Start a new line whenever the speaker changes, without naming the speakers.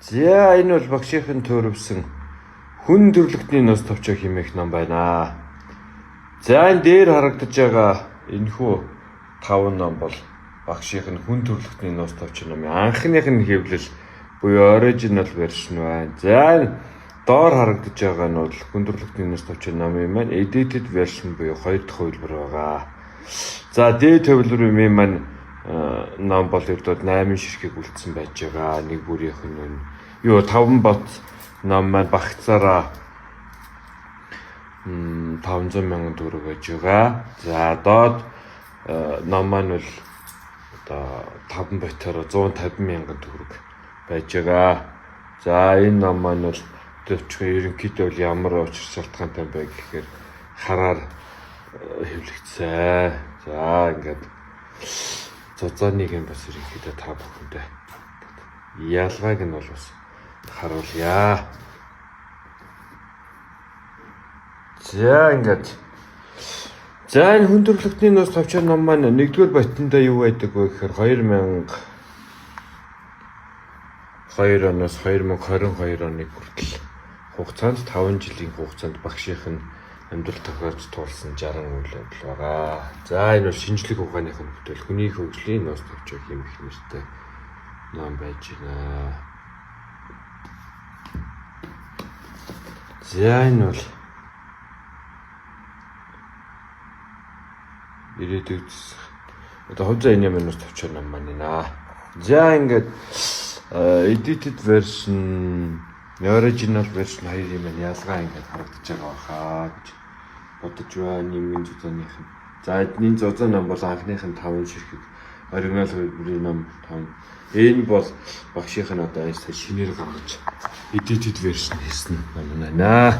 За энэ бол багшийн төрөвсөн хүн төрлөختний нос товчоо хэмээх ном байна. За энэ дээр харагдаж байгаа энэхүү 5 ном бол багшийн хүн төрлөختний нос товчоо номын анхных нь хэвлэл буюу original version байна. За энэ доор харагдаж байгаа нь бол хүн төрлөختний нос товчоо номын маань edited version буюу 2 дахь хувилбар байгаа. За дээд хувилбарын маань ном бол ердөө 8 ширхэг үлдсэн байж байгаа. Нэг бүрийнх нь юу 5 бот ном маань багцаараа 500,000 төгрөг байж байгаа. За доод ном маань бол одоо 5 ботоор 150,000 төгрөг байж байгаа. За энэ ном маань бол төвчгөө ерөнхийдөө ямар учир шалтгаантай бай гэхээр хараар хэвлэгдсэн. За ингээд цоцоныг нь бас ерөнхийдөө та бүхэндээ ялгааг нь бол бас харуулъя. За ингээд за энэ хүн төрлөختний нос товчоо ном маань 1-р ботондоо юу байдаг вэ гэхээр 2002 оноос 2022 оны хүртэл хугацаанд 5 жилийн хугацаанд багшийн амьдрал тохиолж туулсан 60 үйл явдал байгаа. За энэ бол шинжлэх ухааных нь бүтээл хүний хөгжлийн нос товчоо хэмээх нэртэй ном байж байна. За энэ бол ирээдүйд одоо хувь заяаны нос товчоо ном маань нэ. За ингээд edited version, original version хоёрын маань ялгаа ингээд харагдаж байгаа баха гэж бодож байна. Нэмийн зузааных нь. За эдний зузаан ном бол анхных нь 5 ширхэг, оригинал хувилбарын ном 5. Энэ бол багшийн одоо шинээр гаргаж edited version хийсэн ном байна.